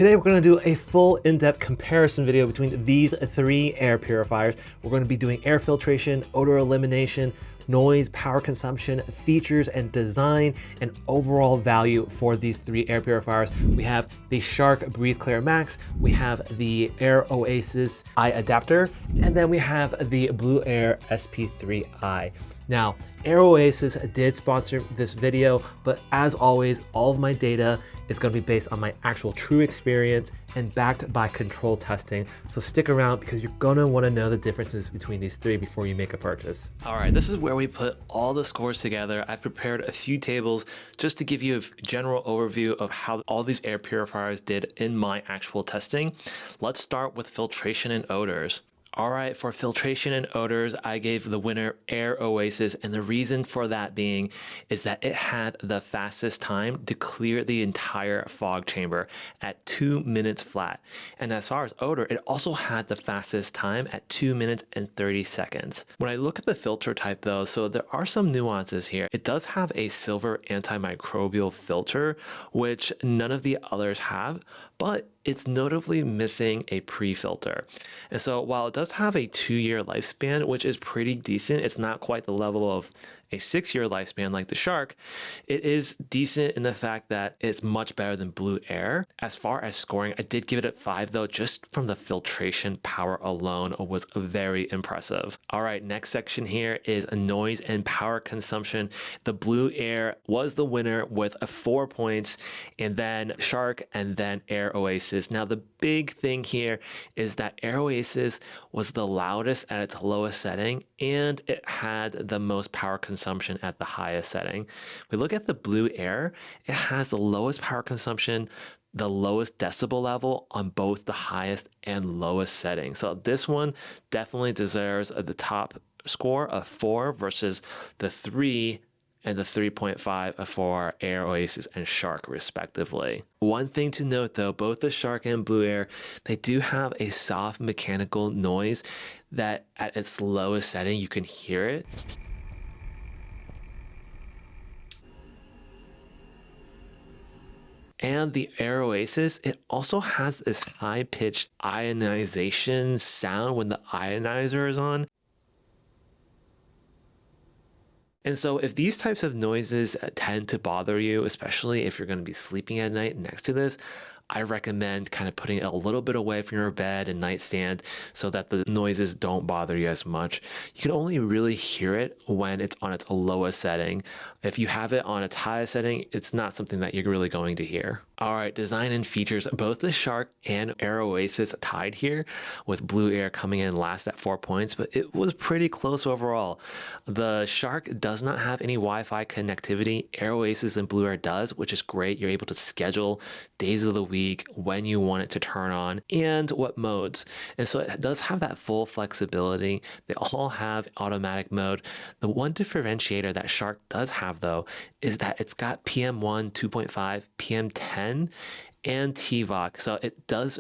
Today we're going to do a full in-depth comparison video between these three air purifiers. We're going to be doing air filtration, odor elimination, noise, power consumption, features and design, and overall value for these three air purifiers. We have the Shark BreatheClear MAX, we have the Air Oasis iAdaptAir, and then we have the BLUEAIR SP3i. Now, Air Oasis did sponsor this video, but as always, all of my data is going to be based on my actual true experience and backed by control testing. So stick around because you're going to want to know the differences between these three before you make a purchase. All right, this is where we put all the scores together. I've prepared a few tables just to give you a general overview of how all these air purifiers did in my actual testing. Let's start with filtration and odors. All right, for filtration and odors, I gave the winner Air Oasis, and the reason for that being is that it had the fastest time to clear the entire fog chamber at 2 minutes flat. And as far as odor, it also had the fastest time at 2 minutes and 30 seconds. When I look at the filter type though, so there are some nuances here. It does have a silver antimicrobial filter, which none of the others have, but it's notably missing a pre-filter. And so while it does have a 2-year lifespan, which is pretty decent, it's not quite the level of a 6-year lifespan like the Shark, it is decent in the fact that it's much better than BLUEAIR. As far as scoring, I did give it a 5 though, just from the filtration power alone was very impressive. All right, next section here is noise and power consumption. The BLUEAIR was the winner with 4 points, and then Shark, and then Air Oasis. Now the big thing here is that Air Oasis was the loudest at its lowest setting, and it had the most power consumption at the highest setting. We look at the BLUEAIR, it has the lowest power consumption, the lowest decibel level on both the highest and lowest setting. So this one definitely deserves the top score of 4 versus the 3 and the 3.5 for Air Oasis and Shark respectively. One thing to note though, both the Shark and BLUEAIR, they do have a soft mechanical noise that at its lowest setting, you can hear it. And the Air Oasis, it also has this high-pitched ionization sound when the ionizer is on. And so if these types of noises tend to bother you, especially if you're going to be sleeping at night next to this, I recommend kind of putting it a little bit away from your bed and nightstand so that the noises don't bother you as much. You can only really hear it when it's on its lowest setting. If you have it on its highest setting, it's not something that you're really going to hear. All right, design and features. Both the Shark and Air Oasis tied here, with BLUEAIR coming in last at 4 points, but it was pretty close overall. The Shark does not have any Wi-Fi connectivity. Air Oasis and BLUEAIR does, which is great. You're able to schedule days of the week when you want it to turn on and what modes. And so it does have that full flexibility. They all have automatic mode. The one differentiator that Shark does have though is that it's got PM1, 2.5, PM10, and TVOC. So it does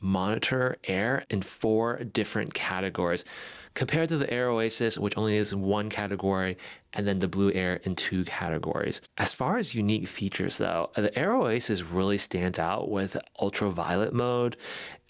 monitor air in 4 different categories compared to the Air Oasis, which only is in 1 category, and then the BLUEAIR in 2 categories. As far as unique features though, the Air Oasis really stands out with ultraviolet mode,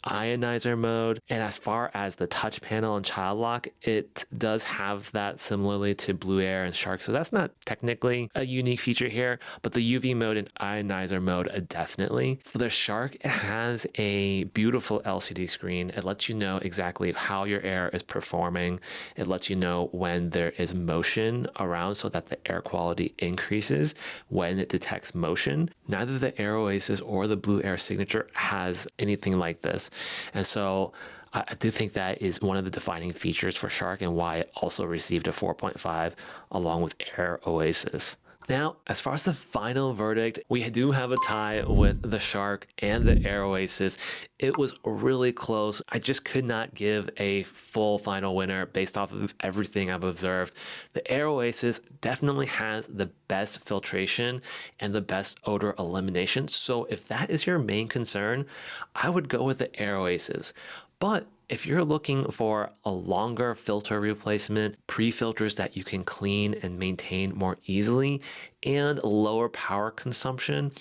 ionizer mode, and as far as the touch panel and child lock, it does have that similarly to BLUEAIR and Shark, so that's not technically a unique feature here, but the UV mode and ionizer mode definitely. For the Shark, it has a beautiful LCD screen. It lets you know exactly how your air is performing. It lets you know when there is motion around so that the air quality increases when it detects motion. Neither the Air Oasis or the BLUEAIR Signature has anything like this. And so I do think that is one of the defining features for Shark and why it also received a 4.5 along with Air Oasis. Now, as far as the final verdict, we do have a tie with the Shark and the Air Oasis. It was really close. I just could not give a full final winner based off of everything I've observed. The Air Oasis definitely has the best filtration and the best odor elimination. So if that is your main concern, I would go with the Air Oasis. But if you're looking for a longer filter replacement, pre-filters that you can clean and maintain more easily, and lower power consumption,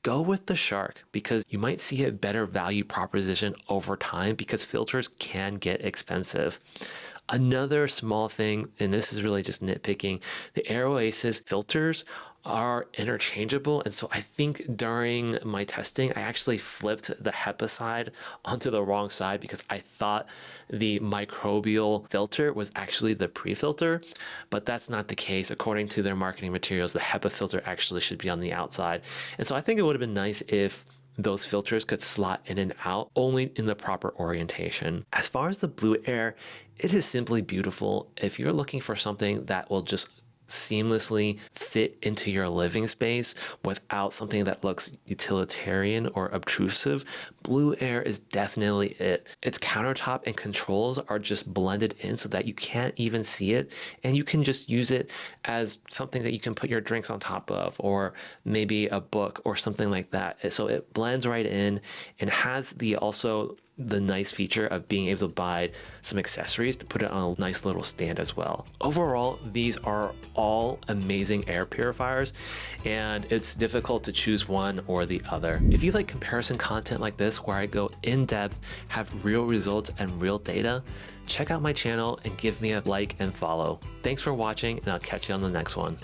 go with the Shark because you might see a better value proposition over time because filters can get expensive. Another small thing, and this is really just nitpicking, the Air Oasis filters are interchangeable. And so I think during my testing, I actually flipped the HEPA side onto the wrong side because I thought the microbial filter was actually the pre-filter, but that's not the case. According to their marketing materials, the HEPA filter actually should be on the outside. And so I think it would have been nice if those filters could slot in and out only in the proper orientation. As far as the BLUEAIR, it is simply beautiful. If you're looking for something that will just seamlessly fit into your living space without something that looks utilitarian or obtrusive, BLUEAIR is definitely it. Its countertop and controls are just blended in so that you can't even see it, and you can just use it as something that you can put your drinks on top of, or maybe a book or something like that. So it blends right in and has the nice feature of being able to buy some accessories to put it on a nice little stand as well. Overall, these are all amazing air purifiers, and it's difficult to choose one or the other. If you like comparison content like this, where I go in depth, have real results and real data, check out my channel and give me a like and follow. Thanks for watching, and I'll catch you on the next one.